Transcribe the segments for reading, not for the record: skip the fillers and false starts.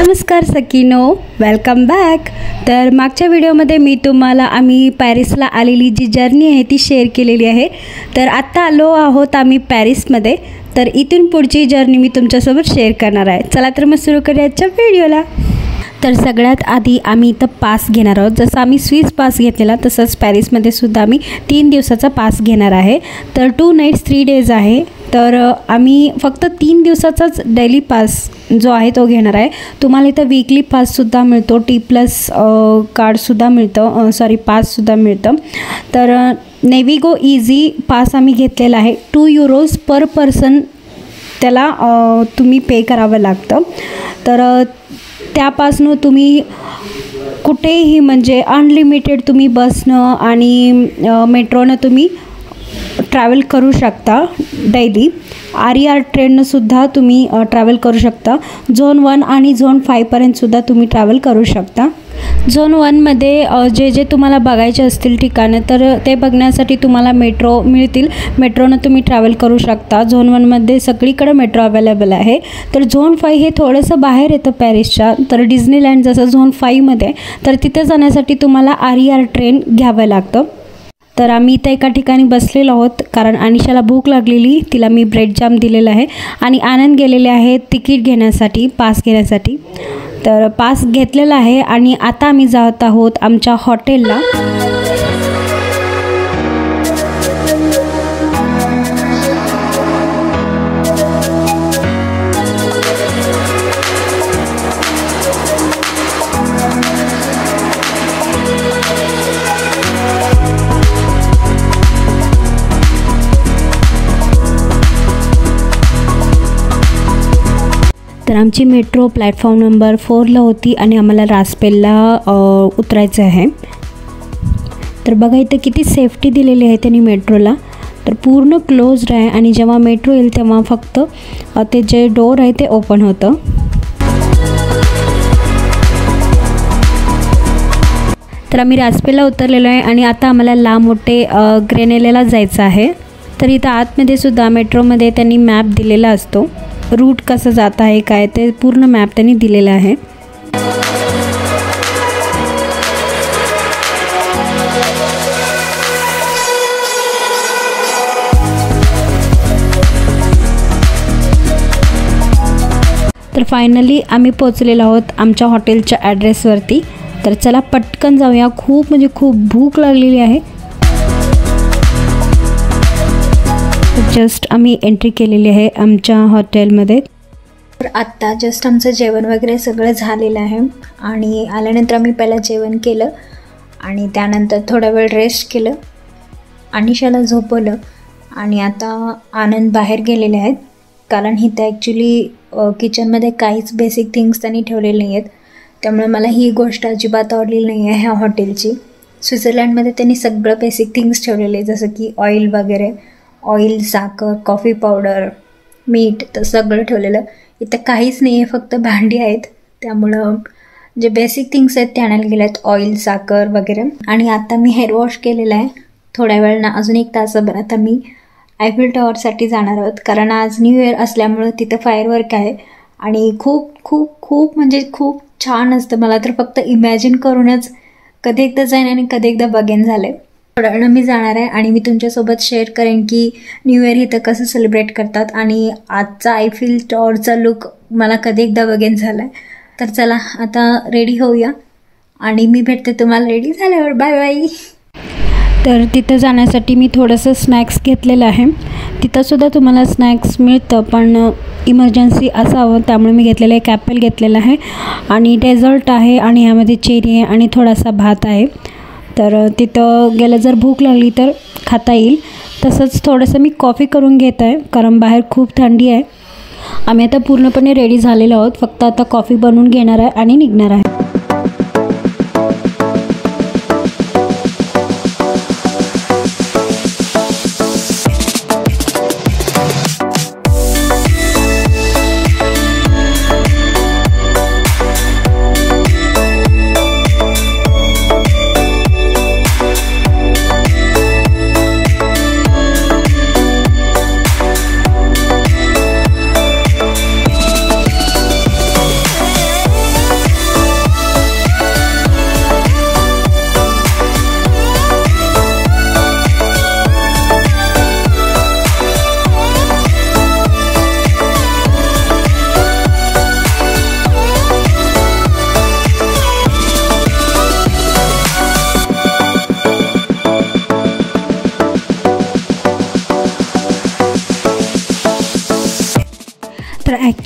नमस्कार सखीनो, welcome back. तर मागच्या व्हिडिओमध्ये मी तुम्हाला आम्ही पॅरिसला आलेली जी जर्नी आहे ती शेअर केलेली आहे। तर आत्ता आलो आहोत आम्ही पॅरिसमध्ये। तर इथून पुढची जर्नी मी तुमच्यासोबत शेअर करणार आहे। चला तर मग सुरू करूया आजच्या व्हिडिओला। तर सगळ्यात आधी आम्ही इथं पास घेणार आहोत। जसं आम्ही स्विस पास घेतलेला तसंच पॅरिसमध्ये सुद्धा आम्ही 3 दिवसाचा पास घेणार आहे। तर 2 नाईट्स 3 डेज आहे। तर आम्ही फक्त 3 दिवसाचाच डेली पास जो आहे तो घेणार आहे। तुम्हाला इथं वीकली पाससुद्धा मिळतो, T+ कार्डसुद्धा मिळतं, पाससुद्धा मिळतं। तर नेविगो इझी पास आम्ही घेतलेला आहे। 2 युरोज पर पर्सन त्याला तुम्ही पे करावं लागतं। तर त्यापासून तुम्ही कुठेही म्हणजे अनलिमिटेड तुम्ही बसनं आणि मेट्रोनं तुम्ही ट्रॅव्हल करू शकता। डेली RER ट्रेनसुद्धा तुम्ही ट्रॅव्हल करू शकता। झोन 1 आणि झोन 5 पर्यंतसुद्धा तुम्ही ट्रॅव्हल करू शकता। झोन 1मध्ये जे तुम्हाला बघायचे असतील ठिकाणं तर ते बघण्यासाठी तुम्हाला मेट्रो मिळतील, मेट्रोनं तुम्ही ट्रॅव्हल करू शकता। झोन 1मध्ये सगळीकडे मेट्रो अवेलेबल आहे। तर झोन 5 हे थोडंसं बाहेर येतं पॅरिसच्या। तर डिझनीलँड जसं झोन 5मध्ये, तर तिथे जाण्यासाठी तुम्हाला RER ट्रेन घ्यावं लागतं। तर आम्ही इथं एका ठिकाणी बसलेलो आहोत कारण अनिशाला भूक लागलेली, तिला मी ब्रेड जाम दिलेला आहे आणि आनंद गेलेले आहे तिकीट घेण्यासाठी, पास घेण्यासाठी। तर पास घेतलेला आहे आणि आता आम्ही जात आहोत आमच्या हॉटेलला। तर आमची मेट्रो प्लॅटफॉर्म नंबर 4ला होती आणि आम्हाला रासपेलला उतरायचं आहे। तर बघा इथे किती सेफ्टी दिलेली आहे त्यांनी मेट्रोला। तर पूर्ण क्लोज्ड आहे आणि जेव्हा मेट्रो येईल तेव्हा फक्त ते जे डोर आहे ते ओपन होतं। तर आम्ही रासपेलला उतरलेलो आहे आणि आता आम्हाला ला मोठे ग्रेनेलेला जायचं आहे। तर इथं आतमध्ये सुद्धा मेट्रोमध्ये त्यांनी मॅप दिलेला असतो, रूट कसं जात आहे काय ते पूर्ण मॅप त्यांनी दिलेला आहे। तर फायनली आम्ही पोहोचलेलो आहोत आमच्या हॉटेलच्या ॲड्रेसवरती। तर चला पटकन जाऊया, खूप म्हणजे खूप भूक लागलेली आहे। जस्ट आम्ही एंट्री केलेली आहे आमच्या हॉटेलमध्ये। तर आत्ता जस्ट आमचं जेवण वगैरे सगळं झालेलं आहे आणि आल्यानंतर आम्ही पहिलं जेवण केलं आणि त्यानंतर थोडा वेळ रेस्ट केलं, अनिशाला झोपवलं आणि आता आनंद बाहेर गेलेले आहेत कारण इथं ॲक्च्युली किचनमध्ये काहीच बेसिक थिंग्स त्यांनी ठेवलेले नाही आहेत। त्यामुळे मला ही गोष्ट अजिबात आवडलेली नाही आहे ह्या हॉटेलची। स्वित्झर्लंडमध्ये त्यांनी सगळं बेसिक थिंग्स ठेवलेले आहे, जसं की ऑइल वगैरे, ऑइल, साखर, कॉफी पावडर, मीठ, तर सगळं ठेवलेलं। इथं काहीच नाही आहे, फक्त भांडी आहेत। त्यामुळं जे बेसिक थिंग्स आहेत ते आणायला गेले आहेत, ऑइल, साखर वगैरे। आणि आता मी हेअर वॉश केलेलं आहे। थोड्या वेळ ना अजून 1 तासाभर आता मी आयफेल टॉवरसाठी जाणार आहोत कारण आज न्यू इयर असल्यामुळं तिथं फायरवर्क आहे आणि खूप खूप खूप म्हणजे खूप छान असतं। मला तर फक्त इमॅजिन करूनच कधी एकदा जाईन आणि कधी एकदा बघेन झालं आहे। थोड्या वेळानं मी जाणार आहे आणि मी तुमच्यासोबत शेअर करेन की न्यू इयर इथं कसं सेलिब्रेट करतात आणि आजचा आयफेल टॉवरचा लुक मला कधी एकदा बघेन झाला आहे। तर चला आता रेडी होऊया आणि मी भेटते तुम्हाला रेडी झाल्यावर। Bye bye. तर तिथं जाण्यासाठी मी थोडंसं स्नॅक्स घेतलेलं आहे। तिथंसुद्धा तुम्हाला स्नॅक्स मिळतं पण इमर्जन्सी असावं त्यामुळे मी घेतलेलं आहे, एक ॲपल घेतलेलं आहे आणि डेझर्ट आहे आणि ह्यामध्ये चेरी आहे आणि थोडासा भात आहे। तर तिथं गेलं जर भूक लागली तर खाता येईल। तसंच थोडंसं मी कॉफी करून घेत आहे कारण बाहेर खूप थंडी आहे। आम्ही आता पूर्णपणे रेडी झालेलो आहोत, फक्त आता कॉफी बनवून घेणार आहे आणि निघणार आहे।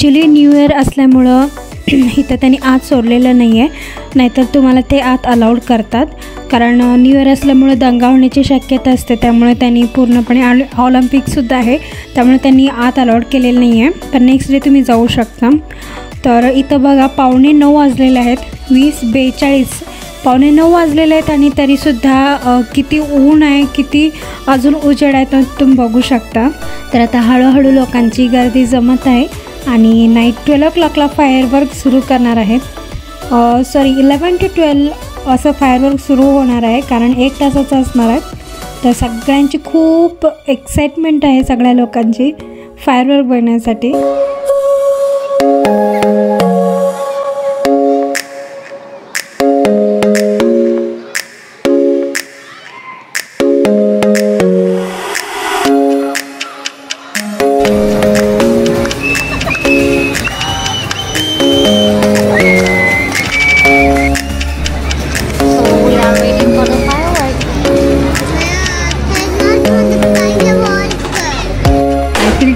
ॲक्च्युली न्यू इयर असल्यामुळं इथं त्यांनी आत सोडलेलं नाही आहे, नाहीतर तुम्हाला ते आत अलाउड करतात. कारण न्यू इयर असल्यामुळं दंगा होण्याची शक्यता असते, त्यामुळे त्यांनी पूर्णपणे ऑलिम्पिकसुद्धा आहे त्यामुळे त्यांनी आत अलाउड केलेलं नाही आहे. पण नेक्स्ट डे तुम्ही जाऊ शकता. तर इथं बघा 9:15 वाजलेले आहेत, 20:42 9:15 वाजलेले आहेत आणि तरीसुद्धा किती ऊन आहे, किती अजून उजेड आहे तर तुम्ही बघू शकता. तर आता हळूहळू लोकांची गर्दी जमत आहे आणि नाईट 12 o'clockला फायरवर्क सुरू करणार आहेत. 11 to 12 असं फायरवर्क सुरू होणार आहे, कारण 1 तासाचं असणार आहे. तर सगळ्यांची खूप एक्साइटमेंट आहे, सगळ्या लोकांची फायरवर्क बघण्यासाठी.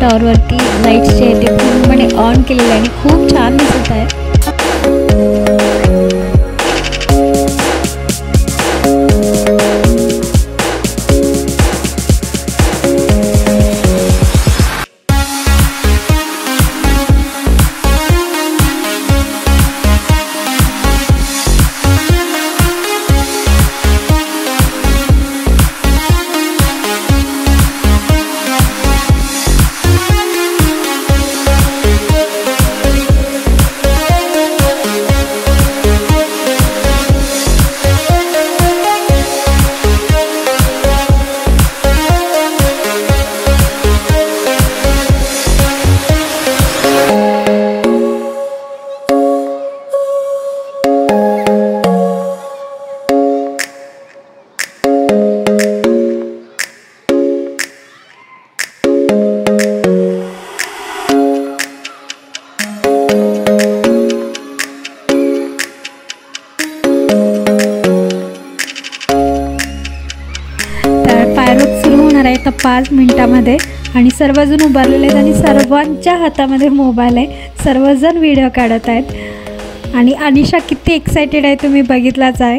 टॉवरवरती लाईट्स जे आहेत ते पूर्णपणे ऑन केलेले आणि खूप छान दिसत आहे. आता 5 मिनिटामध्ये आणि सर्वजण उभारलेले आहेत आणि सर्वांच्या हातामध्ये मोबाईल आहे, सर्वजण व्हिडिओ काढत आहेत. आणि अनिशा किती एक्सायटेड आहे तुम्ही बघितलाच आहे.